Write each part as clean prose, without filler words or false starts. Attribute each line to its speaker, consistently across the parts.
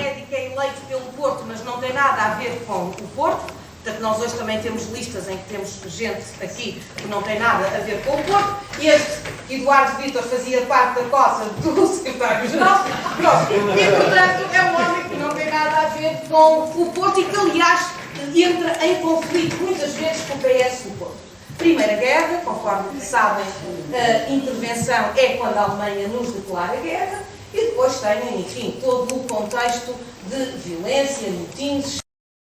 Speaker 1: médico é eleito pelo Porto, mas não tem nada a ver com o Porto. Portanto, nós hoje também temos listas em que temos gente aqui que não tem nada a ver com o Porto. E este Eduardo Vítor fazia parte da cota do secretário-geral. Pronto. E, portanto, é um homem que não tem nada a ver com o Porto e que, aliás, entra em conflito muitas vezes com o PS do Porto. Primeira Guerra, conforme sabem, a intervenção é quando a Alemanha nos declara guerra. E depois tem, enfim, todo o contexto de violência, motins,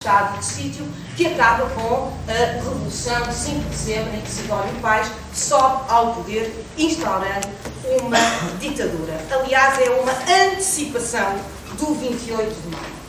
Speaker 1: estado de sítio, que acaba com a Revolução de 5 de dezembro, em que Sidónio Pais sobe ao poder, instaurando uma ditadura. Aliás, é uma antecipação do 28 de maio.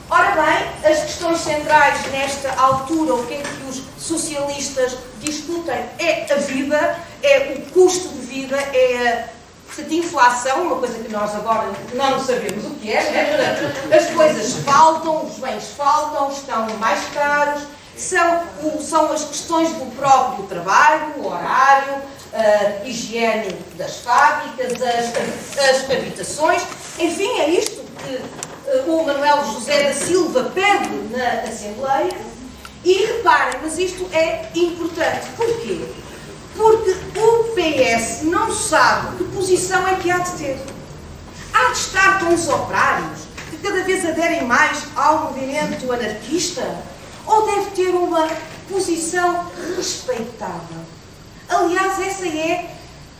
Speaker 1: Ora bem, as questões centrais nesta altura, o que é que os socialistas discutem? É a vida, é o custo de vida, é a inflação, uma coisa que nós agora não sabemos o que é, né? Portanto, as coisas faltam, os bens faltam, estão mais caros, são as questões do próprio trabalho, o horário, a higiene das fábricas, as habitações, enfim, é isto que o Manuel José da Silva pede na Assembleia. E reparem, mas isto é importante, porquê? Porque o PS não sabe que posição é que há de ter. Há de estar com os operários, que cada vez aderem mais ao movimento anarquista? Ou deve ter uma posição respeitável? Aliás, essa é...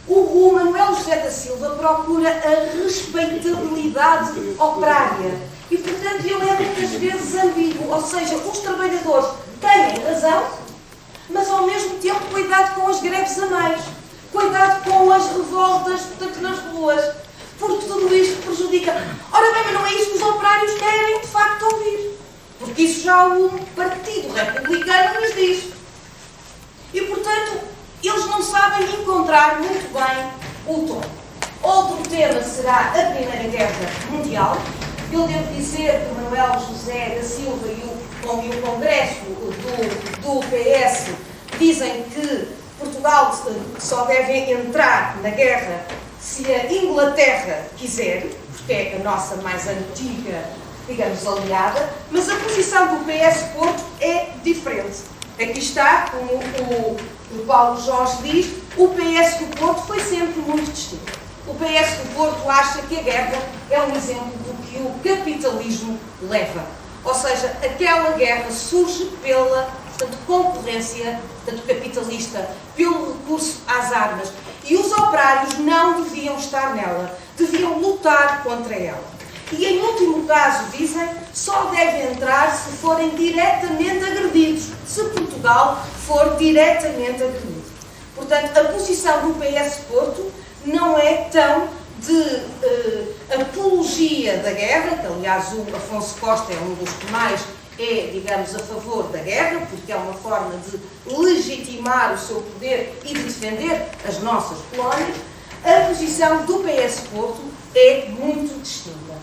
Speaker 1: O Manuel José da Silva procura a respeitabilidade operária. E, portanto, ele é muitas vezes ambíguo. Ou seja, os trabalhadores têm razão, mas ao mesmo tempo cuidado com as greves a mais, cuidado com as revoltas, portanto, nas ruas, porque tudo isto prejudica. Ora bem, mas não é isso que os operários querem de facto ouvir, porque isso já o Partido Republicano lhes diz. E, portanto, eles não sabem encontrar muito bem o tom. Outro tema será a Primeira Guerra Mundial. Eu devo dizer que Manuel José da Silva e o Congresso do PS dizem que Portugal só deve entrar na guerra se a Inglaterra quiser, porque é a nossa mais antiga, digamos, aliada, mas a posição do PS Porto é diferente. Aqui está, como o Paulo Jorge diz, o PS do Porto foi sempre muito distinto. O PS do Porto acha que a guerra é um exemplo do que o capitalismo leva. Ou seja, aquela guerra surge pela, portanto, concorrência, portanto, capitalista, pelo recurso às armas. E os operários não deviam estar nela, deviam lutar contra ela. E, em último caso, dizem, só devem entrar se forem diretamente agredidos, se Portugal for diretamente agredido. Portanto, a posição do PS Porto não é tão de apologia da guerra, que aliás o Afonso Costa é um dos que mais é, digamos, a favor da guerra, porque é uma forma de legitimar o seu poder e de defender as nossas colónias. A posição do PS Porto é muito distinta.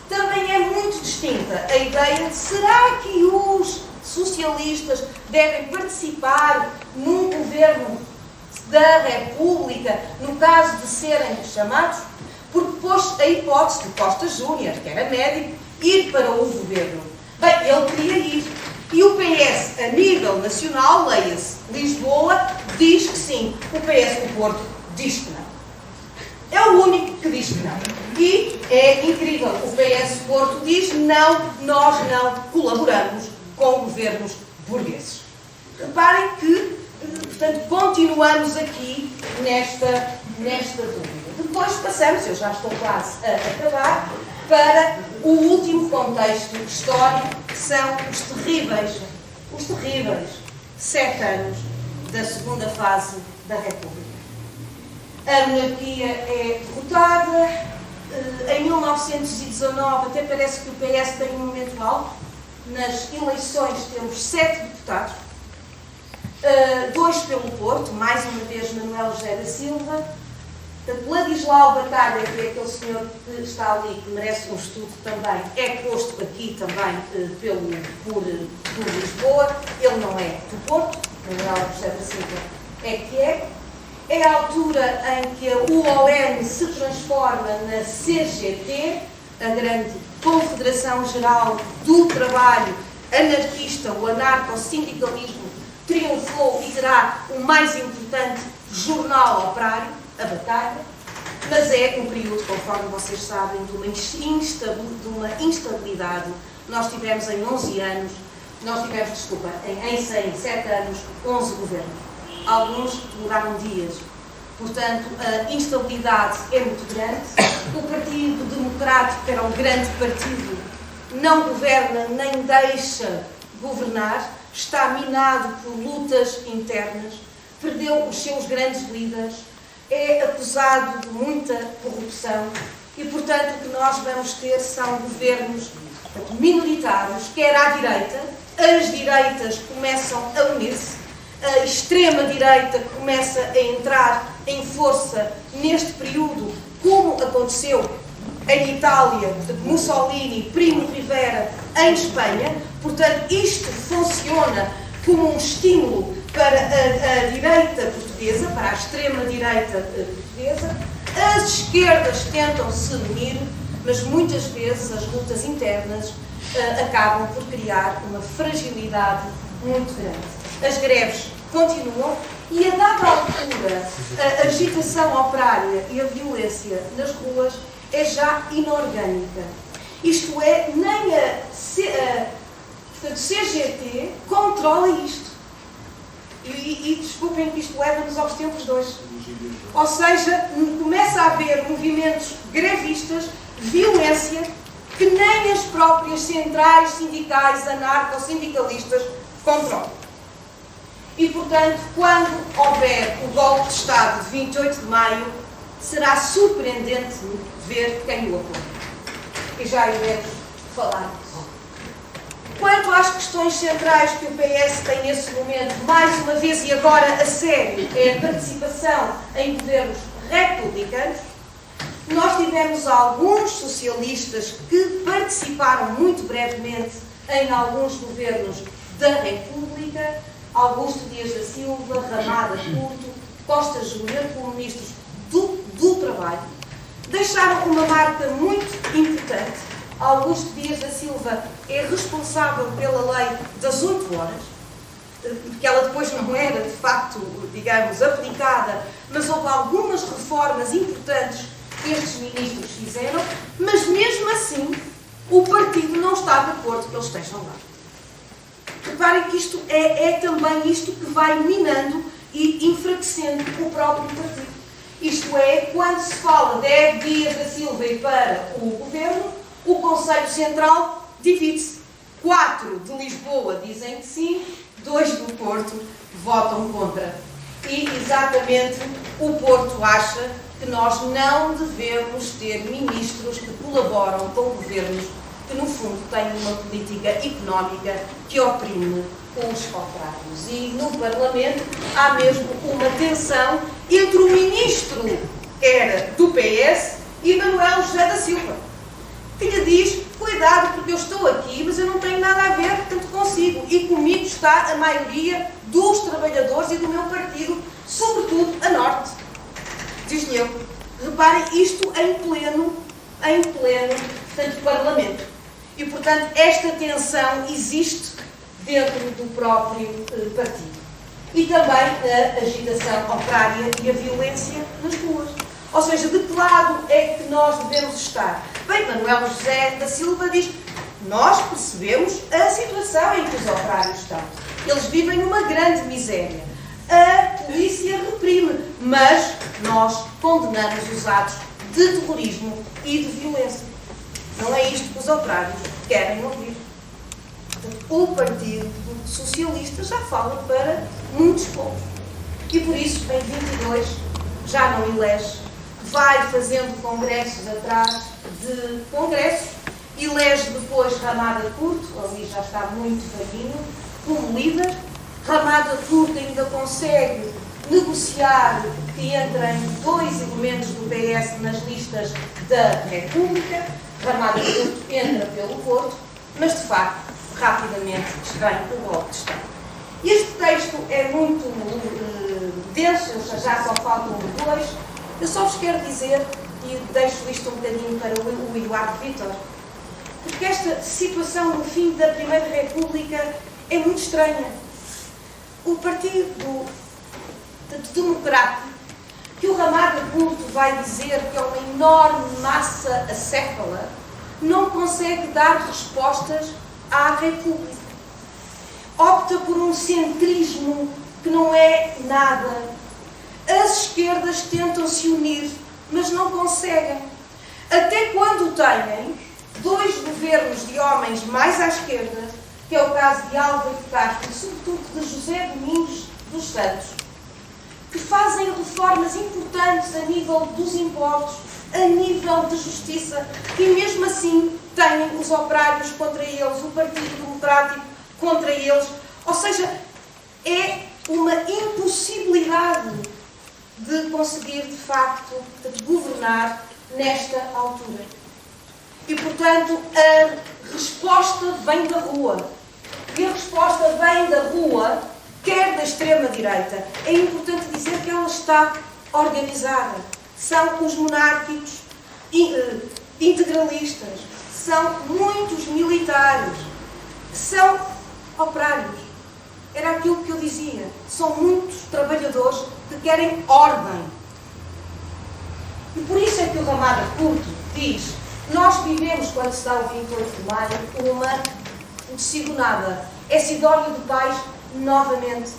Speaker 1: Também é muito distinta a ideia de será que os socialistas devem participar num governo da República, no caso de serem chamados, porque pôs a hipótese de Costa Júnior, que era médico, ir para o governo. Bem, ele queria ir. E o PS, a nível nacional, leia-se, Lisboa, diz que sim. O PS do Porto diz que não. É o único que diz que não. E é incrível, o PS Porto diz não, nós não colaboramos com governos burgueses. Reparem que, portanto, continuamos aqui nesta dúvida. Depois passamos, eu já estou quase a acabar, para o último contexto histórico, que são os terríveis 7 anos da segunda fase da República. A monarquia é derrotada. Em 1919, até parece que o PS tem um momento alto. Nas eleições temos 7 deputados, 2 pelo Porto, mais uma vez Manuel José da Silva. Ladislau Batalha, que é aquele senhor que está ali, que merece um estudo também, é posto aqui também por Lisboa. Ele não é do Porto, Manuel José da Silva é que é. É a altura em que o ON se transforma na CGT, a grande Confederação Geral do Trabalho Anarquista, o anarco-sindicalismo, triunfou e terá o mais importante jornal operário, a Batalha, mas é um período, conforme vocês sabem, de uma instabilidade. Nós tivemos em 11 anos, em 7 anos, 11 governos. Alguns duraram dias. Portanto, a instabilidade é muito grande. O Partido Democrático, que era um grande partido, não governa nem deixa governar, está minado por lutas internas, perdeu os seus grandes líderes, é acusado de muita corrupção e, portanto, o que nós vamos ter são governos minoritários, quer à direita, as direitas começam a unir-se, a extrema-direita começa a entrar em força neste período, como aconteceu em Itália, de Mussolini, Primo Rivera, em Espanha. Portanto, isto funciona como um estímulo para a direita portuguesa, para a extrema-direita portuguesa. As esquerdas tentam se unir, mas muitas vezes as lutas internas acabam por criar uma fragilidade muito grande. As greves continuam e, a dada altura, a agitação operária e a violência nas ruas é já inorgânica. Isto é, nem a CGT controla isto. E desculpem que isto leva-nos aos tempos de hoje. Ou seja, começa a haver movimentos grevistas, violência, que nem as próprias centrais sindicais anarco-sindicalistas controlam. E, portanto, quando houver o golpe de Estado de 28 de maio, será surpreendente ver quem o apoia. E já iremos falar disso. Quanto às questões centrais que o PS tem nesse momento, mais uma vez e agora a sério, é a participação em governos republicanos. Nós tivemos alguns socialistas que participaram muito brevemente em alguns governos da República, Augusto Dias da Silva, Ramada Couto, Costa Júnior, como ministros do Trabalho, deixaram uma marca muito importante. Augusto Dias da Silva é responsável pela lei das 8 horas, porque ela depois não era, de facto, digamos, aplicada, mas houve algumas reformas importantes que estes ministros fizeram, mas mesmo assim o partido não está de acordo que eles estejam lá. Reparem que isto é também isto que vai minando e enfraquecendo o próprio partido. Isto é, quando se fala de Hélio Dias da Silva e para o governo, o Conselho Central divide-se. 4 de Lisboa dizem que sim, 2 do Porto votam contra. E, exatamente, o Porto acha que nós não devemos ter ministros que colaboram com governos que, no fundo, têm uma política económica que oprime os operários. E, no Parlamento, há mesmo uma tensão entre o ministro, que era do PS, e Manuel José da Silva, que lhe diz: cuidado, porque eu estou aqui, mas eu não tenho nada a ver, portanto consigo. E comigo está a maioria dos trabalhadores e do meu partido, sobretudo a Norte. Diz-lhe eu. Reparem, isto em pleno, portanto, Parlamento. E, portanto, esta tensão existe dentro do próprio partido. E também a agitação operária e a violência nas ruas. Ou seja, de que lado é que nós devemos estar? Bem, Manuel José da Silva diz: nós percebemos a situação em que os operários estão. Eles vivem numa grande miséria. A polícia reprime, mas nós condenamos os atos de terrorismo e de violência. Não é isto que os operários querem ouvir. O Partido Socialista já fala para muitos povos. E por isso, em 22, já não elege. Vai fazendo congressos atrás de congressos. Elege depois Ramada Couto, ali já está muito velhinho, como líder. Ramada Couto ainda consegue negociar que entrem 2 elementos do PS nas listas da República. Ramada Couto entra pelo Porto, mas de facto, rapidamente vem o golpe de Estado. Este texto é muito denso, já só faltam 2. Eu só vos quero dizer, e deixo isto um bocadinho para o Eduardo Vítor, Porque esta situação no fim da Primeira República é muito estranha. O Partido Democrático, que o Ramada Couto vai dizer que é uma enorme massa acéfala, não consegue dar respostas à República. Opta por um centrismo que não é nada. As esquerdas tentam se unir, mas não conseguem. Até quando têm dois governos de homens mais à esquerda, que é o caso de Álvaro Castro e sobretudo de José Domingos dos Santos, que fazem reformas importantes a nível dos impostos, a nível de justiça, e mesmo assim têm os operários contra eles, o Partido Democrático contra eles. Ou seja, é uma impossibilidade de conseguir, de facto, governar nesta altura. E, portanto, a resposta vem da rua. E a resposta vem da rua, quer da extrema-direita. É importante dizer que ela está organizada. São os monárquicos integralistas, são muitos militares, são operários. Era aquilo que eu dizia. São muitos trabalhadores que querem ordem. E por isso é que o Ramada Couto diz: nós vivemos, quando se dá o 28 de maio, uma decigonada. É Sidónio de Pais novamente.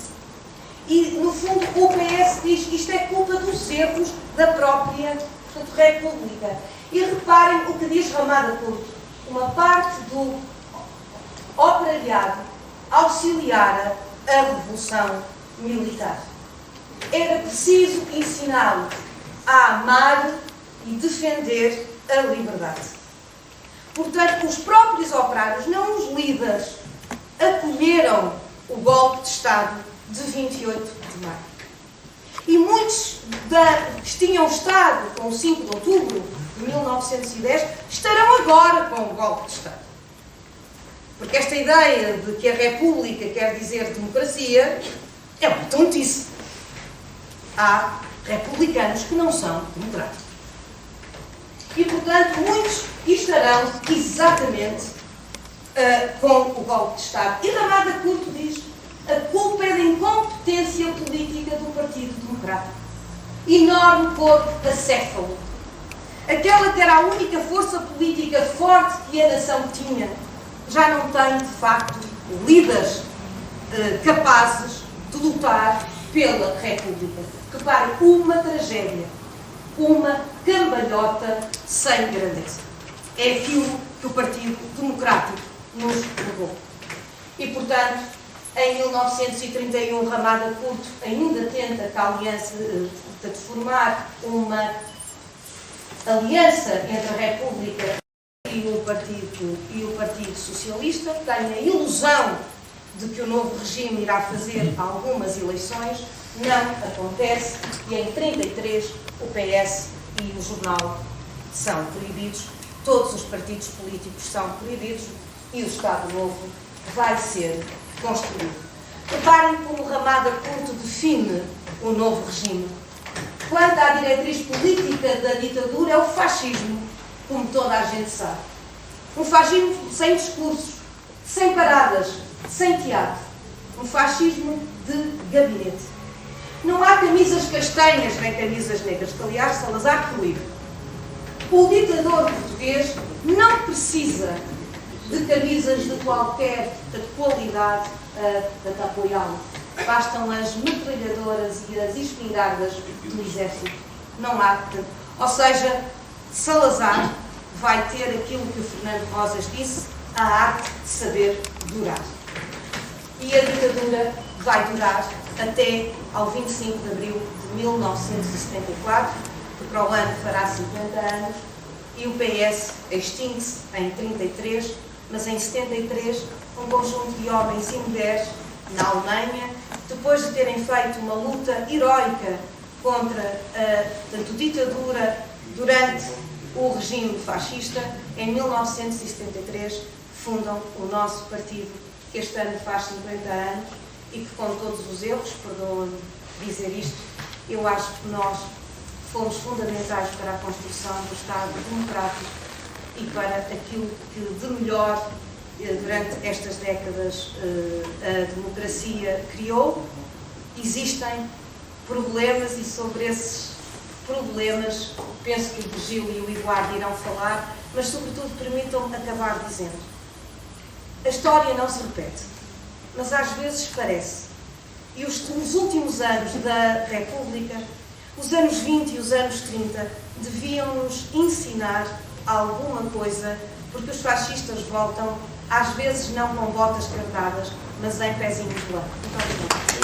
Speaker 1: E, no fundo, o PS diz que isto é culpa dos erros da própria, portanto, República. E reparem o que diz Ramada Couto. Uma parte do operariado auxiliara a Revolução Militar. Era preciso ensiná-los a amar e defender a liberdade. Portanto, os próprios operários, não os líderes, acolheram o golpe de Estado de 28 de maio. E muitos que tinham estado com o 5 de outubro de 1910 estarão agora com o golpe de Estado. Porque esta ideia de que a República quer dizer democracia é uma tontice. Há republicanos que não são democráticos. E, portanto, muitos estarão exatamente com o golpe de Estado. E Ramada Couto diz: a culpa é da incompetência política do Partido Democrático. Enorme corpo acéfalo. Aquela que era a única força política forte que a nação tinha, já não tem, de facto, líderes capazes de lutar pela República. Reparem, uma tragédia, uma cambalhota sem grandeza. É aquilo que o Partido Democrático nos levou. E, portanto, em 1931, Ramada Couto ainda tenta que a aliança, de formar uma aliança entre a República e o Partido Socialista, tem a ilusão de que o novo regime irá fazer algumas eleições. Não acontece, e em 1933 o PS e o jornal são proibidos, todos os partidos políticos são proibidos e o Estado Novo vai ser construído. Reparem como Ramada Couto define o novo regime. Quanto à diretriz política da ditadura, é o fascismo, como toda a gente sabe. Um fascismo sem discursos, sem paradas, sem teatro. Um fascismo de gabinete. Não há camisas castanhas nem camisas negras, que aliás Salazar proíbe. O ditador português não precisa de camisas de qualquer qualidade para apoiá-lo. Bastam as metralhadoras e as espingardas do exército. Não há. Ou seja, Salazar vai ter aquilo que o Fernando Rosas disse, a arte de saber durar. E a ditadura vai durar até ao 25 de abril de 1974, que para o ano fará 50 anos, e o PS extingue-se em 33, mas em 73, um conjunto de homens e mulheres na Alemanha, depois de terem feito uma luta heroica contra a ditadura durante o regime fascista, em 1973 fundam o nosso partido, que este ano faz 50 anos, e que, com todos os erros, perdoam-me dizer isto, eu acho que nós fomos fundamentais para a construção do Estado democrático e para aquilo que de melhor durante estas décadas a democracia criou. Existem problemas e sobre esses problemas penso que o Virgílio e o Eduardo irão falar, mas sobretudo permitam-me acabar dizendo: a história não se repete, mas às vezes parece. E os últimos anos da República, os anos 20 e os anos 30, deviam-nos ensinar alguma coisa, porque os fascistas voltam, às vezes não com botas cartadas, mas em pezinhos de lã. Muito obrigada.